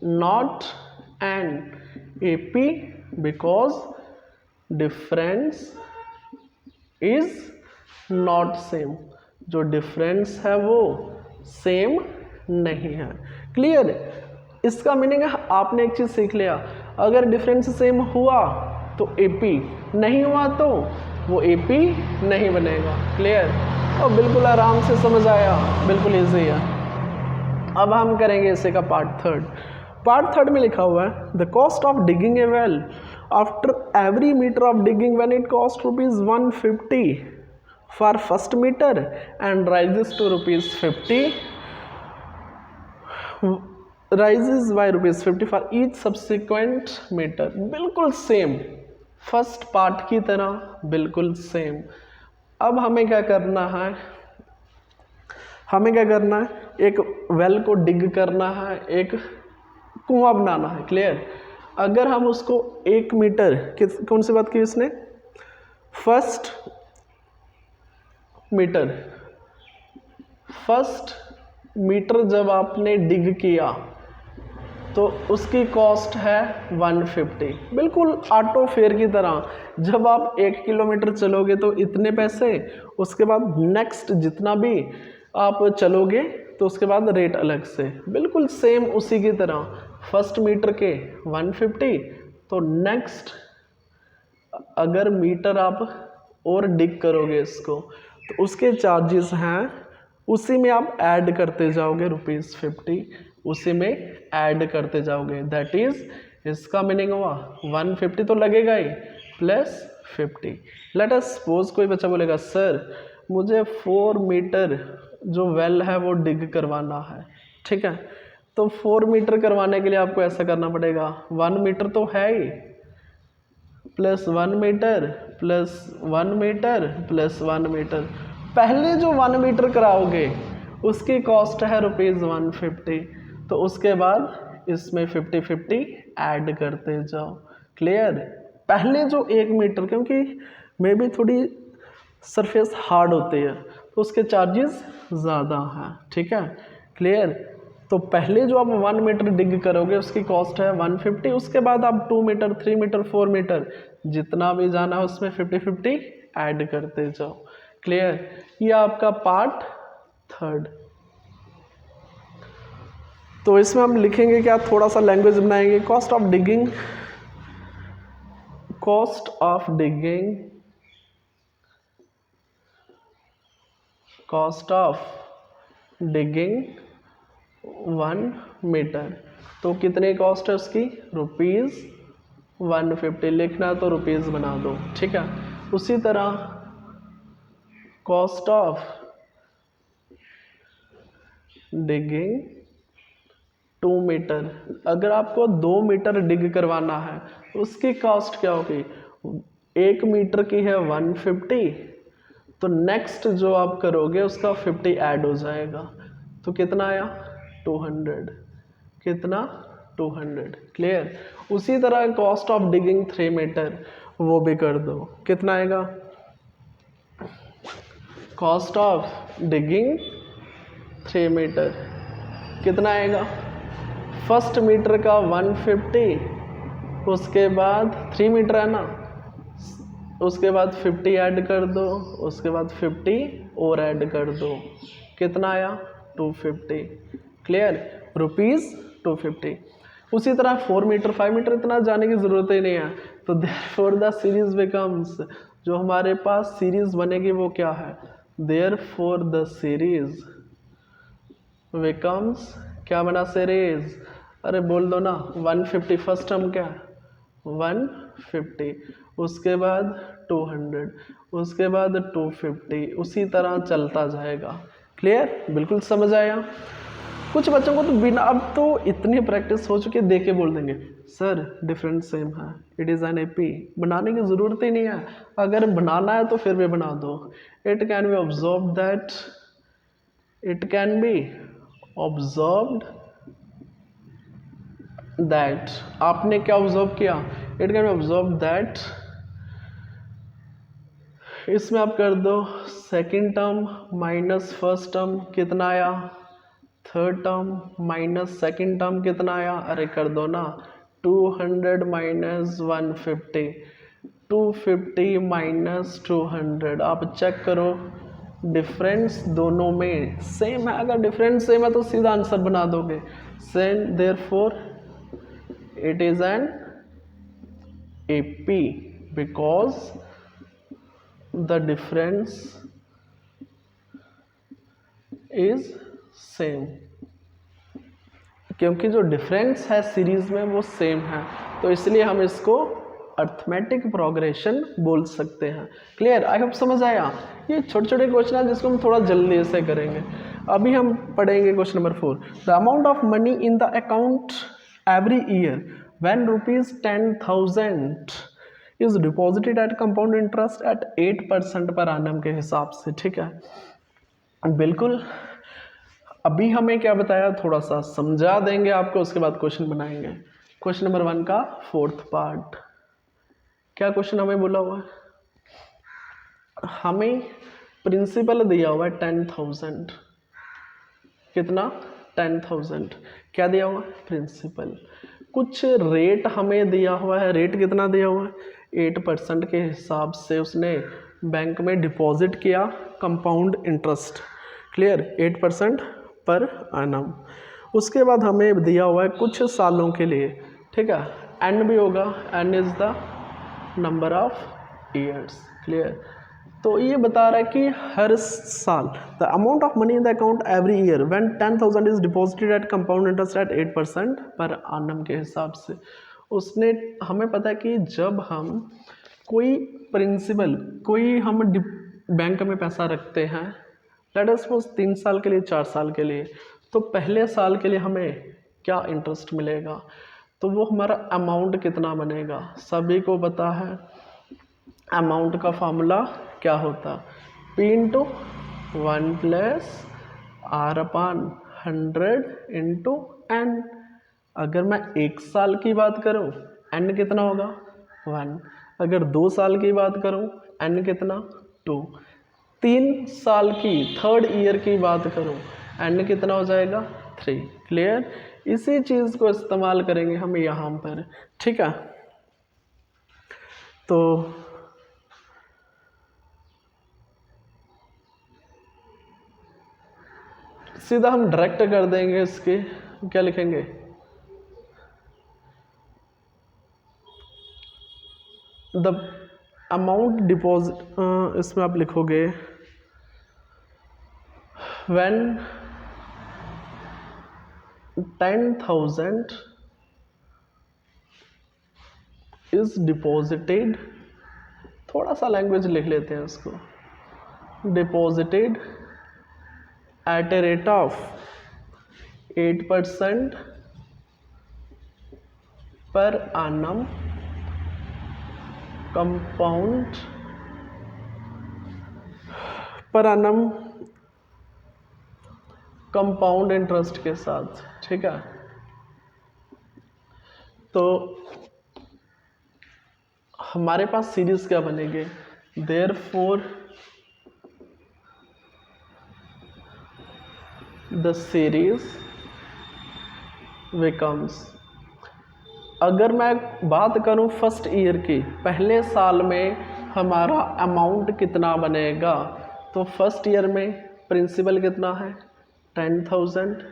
not an AP because difference is not same, जो डिफरेंस है वो सेम नहीं है। क्लियर, इसका मीनिंग है आपने एक चीज़ सीख लिया, अगर डिफरेंस सेम हुआ तो एपी, नहीं हुआ तो वो एपी नहीं बनेगा। क्लियर, और बिल्कुल आराम से समझ आया, बिल्कुल इजी है। अब हम करेंगे इसे का पार्ट थर्ड में लिखा हुआ है the cost of digging a well after every metre of digging when it cost ₹150 for first metre and rises to ₹50 rises by ₹50 for each subsequent metre. बिल्कुल सेम, फर्स्ट पार्ट की तरह बिल्कुल same. अब हमें क्या करना है, एक वेल को डिग करना है, एक कुआं बनाना है। क्लियर, अगर हम उसको 1 मीटर, कौन सी बात की इसने, फर्स्ट मीटर जब आपने डिग किया तो उसकी कॉस्ट है 150, बिल्कुल ऑटो फेयर की तरह। जब आप 1 किलोमीटर चलोगे तो इतने पैसे, उसके बाद नेक्स्ट जितना भी आप चलोगे तो उसके बाद रेट अलग से, बिल्कुल सेम उसी की तरह। फर्स्ट मीटर के 150, तो नेक्स्ट अगर मीटर आप और डिग करोगे इसको तो उसके चार्जेस हैं, उसी में आप ऐड करते जाओगे ₹50, उसी में ऐड करते जाओगे, दैट इज इसका मीनिंग हुआ 150 तो लगेगा ही प्लस 50। लेट अस सपोज कोई बच्चा बोलेगा सर मुझे 4 मीटर जो वेल है वो डिग करवाना है, ठीक है। तो 4 मीटर करवाने के लिए आपको ऐसा करना पड़ेगा, 1 मीटर तो है ही, plus 1 metre plus 1 metre plus 1 metre. पहले जो 1 मीटर कराओगे उसकी कॉस्ट है ₹150, तो उसके बाद इसमें 50-50 ऐड करते जाओ। क्लियर, पहले जो 1 मीटर, क्योंकि मे भी थोड़ी सरफेस हार्ड होती है तो उसके चार्जेस ज़्यादा हैं, ठीक है। क्लियर, तो पहले जो आप 1 मीटर डिग करोगे उसकी कॉस्ट है 150, उसके बाद आप 2 मीटर 3 मीटर 4 मीटर जितना भी जाना है उसमें 50-50 ऐड करते जाओ। क्लियर, ये आपका पार्ट थर्ड। तो इसमें हम लिखेंगे क्या, थोड़ा सा लैंग्वेज बनाएंगे, cost of digging cost of digging 1 metre, तो कितने कॉस्ट है उसकी, ₹150, लिखना तो रुपीज़ बना दो, ठीक है। उसी तरह कॉस्ट ऑफ डिगिंग 2 मीटर, अगर आपको 2 मीटर डिग करवाना है उसकी कॉस्ट क्या होगी, 1 मीटर की है 150, तो नेक्स्ट जो आप करोगे उसका 50 ऐड हो जाएगा, तो कितना आया 200, कितना 200, क्लियर। उसी तरह कॉस्ट ऑफ डिगिंग 3 मीटर वो भी कर दो, कितना आएगा, कॉस्ट ऑफ डिगिंग 3 मीटर कितना आएगा, फर्स्ट मीटर का 150, उसके बाद 3 मीटर है ना, उसके बाद 50 ऐड कर दो, उसके बाद 50 और ऐड कर दो, कितना आया 250, क्लियर, रुपीज़ 250। उसी तरह 4 मीटर 5 मीटर इतना जाने की ज़रूरत ही नहीं है। तो देयरफॉर द सीरीज बिकम्स, जो हमारे पास सीरीज बनेगी वो क्या है, देयरफॉर द सीरीज बिकम्स, क्या बना सीरीज, अरे बोल दो ना 150, फर्स्ट टर्म क्या है 150, उसके बाद 200, उसके बाद 250, उसी तरह चलता जाएगा, क्लियर, बिल्कुल समझ आया। कुछ बच्चों को तो बिना, अब तो इतनी प्रैक्टिस हो चुकी है, देख के बोल देंगे सर डिफरेंट सेम है, इट इज़ एन एपी, बनाने की ज़रूरत ही नहीं है, अगर बनाना है तो फिर भी बना दो। It can be observe that, it can be observed that, आपने क्या ऑब्जर्व किया, it can be observe that, इसमें आप कर दो second term minus first term कितना आया, third term minus second term कितना आया, अरे कर दो ना 200 माइनस 150, 250 माइनस 200, आप चेक करो डिफरेंस दोनों में सेम है, अगर डिफरेंस सेम है तो सीधा आंसर बना दोगे, same, therefore it is an AP because the difference is same, क्योंकि जो डिफरेंस है सीरीज में वो सेम है, तो इसलिए हम इसको अर्थमेटिक प्रोग्रेशन बोल सकते हैं, क्लियर, आई होप समझ आया। ये छोटे छोटे क्वेश्चन है जिसको हम थोड़ा जल्दी से करेंगे। अभी हम पढ़ेंगे question number 4, the amount of money in the account every year when ₹10,000 is deposited at compound interest at 8% per annum के हिसाब से, ठीक है, बिल्कुल। अभी हमें क्या बताया, थोड़ा सा समझा देंगे आपको, उसके बाद क्वेश्चन बनाएंगे। क्वेश्चन नंबर 1 का 4th पार्ट, क्या क्वेश्चन हमें बोला हुआ है, हमें प्रिंसिपल दिया हुआ है 10,000, कितना 10,000, क्या दिया हुआ है प्रिंसिपल, कुछ रेट हमें दिया हुआ है, रेट कितना दिया हुआ है 8% के हिसाब से उसने बैंक में डिपॉजिट किया, compound interest, clear, 8% per annum। उसके बाद हमें दिया हुआ है कुछ सालों के लिए, ठीक है, एन भी होगा, n is the number of years, clear. तो ये बता रहा है कि हर साल the amount of money in the account every year when 10,000 is deposited at compound interest at 8% per annum के हिसाब से, उसने, हमें पता है कि जब हम कोई प्रिंसिपल, कोई हम बैंक में पैसा रखते हैं, लेट अस सपोज 3 साल के लिए 4 साल के लिए, तो पहले साल के लिए हमें क्या इंटरेस्ट मिलेगा, तो वो हमारा अमाउंट कितना बनेगा, सभी को पता है अमाउंट का फॉर्मूला क्या होता, P into 1 plus R/100 into N। अगर मैं 1 साल की बात करूं N कितना होगा 1, अगर 2 साल की बात करूं N कितना 2, 3 साल की थर्ड ईयर की बात करूं N कितना हो जाएगा 3, क्लियर। इसी चीज़ को इस्तेमाल करेंगे हम यहाँ पर, ठीक है। तो सीधा हम डायरेक्ट कर देंगे, इसके क्या लिखेंगे, द अमाउंट डिपॉजिट, इसमें आप लिखोगे व्हेन 10,000 इज डिपॉजिटेड, थोड़ा सा लैंग्वेज लिख लेते हैं उसको, deposited at a rate of 8% per annum compound per annum compound interest के साथ, ठीक है। तो हमारे पास सीरीज क्या बनेगी, देयरफॉर द सीरीज बिकम्स, अगर मैं बात करूं फर्स्ट ईयर की, पहले साल में हमारा अमाउंट कितना बनेगा, तो फर्स्ट ईयर में प्रिंसिपल कितना है 10,000,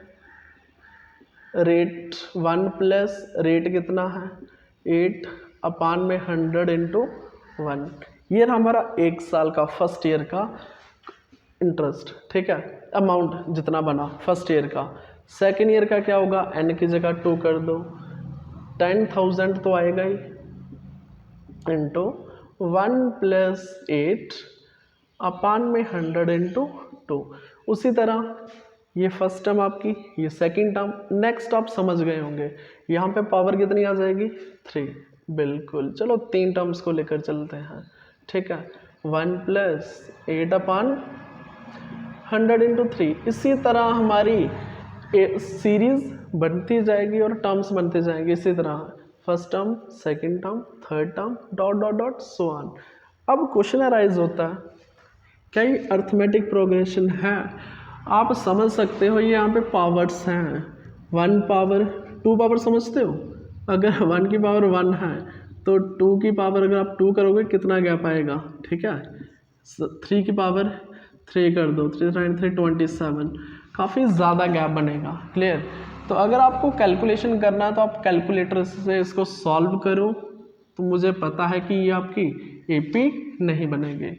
रेट 1 प्लस रेट कितना है 8 अपान में 100 इंटू 1, ये हमारा एक साल का फर्स्ट ईयर का इंटरेस्ट, ठीक है, अमाउंट जितना बना फर्स्ट ईयर का। सेकेंड ईयर का क्या होगा, n की जगह 2 कर दो, 10,000 तो आएगा ही, इंटू 1 प्लस 8 अपान में 100 इंटू 2। उसी तरह ये फर्स्ट टर्म आपकी, ये सेकंड टर्म, नेक्स्ट आप समझ गए होंगे, यहाँ पे पावर कितनी आ जाएगी 3, बिल्कुल। चलो 3 टर्म्स को लेकर चलते हैं, ठीक है, 1 प्लस 8 अपान 100 इंटू 3। इसी तरह हमारी सीरीज बनती जाएगी और टर्म्स बनते जाएंगे इसी तरह, first term, second term, third term, dot dot dot so on. अब क्वेश्चन अराइज होता है, क्या ये अर्थमेटिक प्रोग्रेशन है? आप समझ सकते हो, ये यहाँ पे पावर्स हैं, 1 पावर 2 पावर समझते हो, अगर 1 की पावर 1 है तो 2 की पावर अगर आप 2 करोगे कितना गैप आएगा, ठीक है, 3 की पावर 3 कर दो, 3 3 27, काफ़ी ज़्यादा गैप बनेगा, क्लियर। तो अगर आपको कैलकुलेशन करना है तो आप कैलकुलेटर से इसको सॉल्व करो, तो मुझे पता है कि ये आपकी एपी नहीं बनेगी।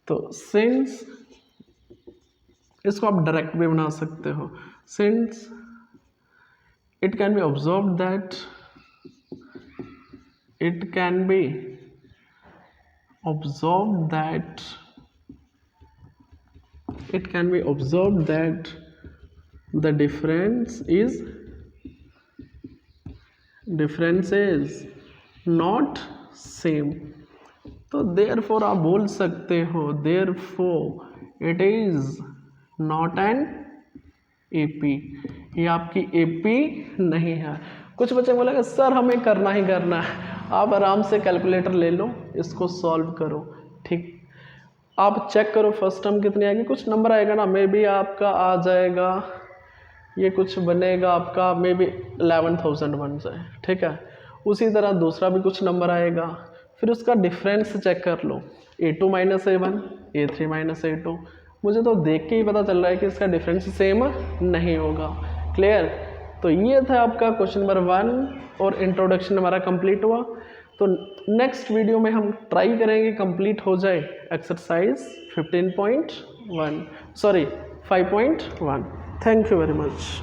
तो सिंस, इसको आप डायरेक्ट भी बना सकते हो, since it can be observe that, it can be observe that, it can be observed that the difference is not same, तो therefore आप बोल सकते हो therefore it is not an AP, ये आपकी AP नहीं है। कुछ बच्चे बोलेंगे सर हमें करना ही करना है, आप आराम से कैलकुलेटर ले लो, इसको सॉल्व करो, ठीक, आप चेक करो फर्स्ट टर्म कितनी आएगी, कुछ नंबर आएगा ना, मे बी आपका आ जाएगा, ये कुछ बनेगा आपका मे बी 11,000 बन जाए, ठीक है। उसी तरह दूसरा भी कुछ नंबर आएगा, फिर उसका डिफरेंस चेक कर लो, A2 minus A1, A3 minus A2, मुझे तो देख के ही पता चल रहा है कि इसका डिफरेंस सेम नहीं होगा, क्लियर। तो ये था आपका क्वेश्चन नंबर 1 और इंट्रोडक्शन हमारा कंप्लीट हुआ। तो नेक्स्ट वीडियो में हम ट्राई करेंगे कंप्लीट हो जाए exercise 5.1। Thank you very much.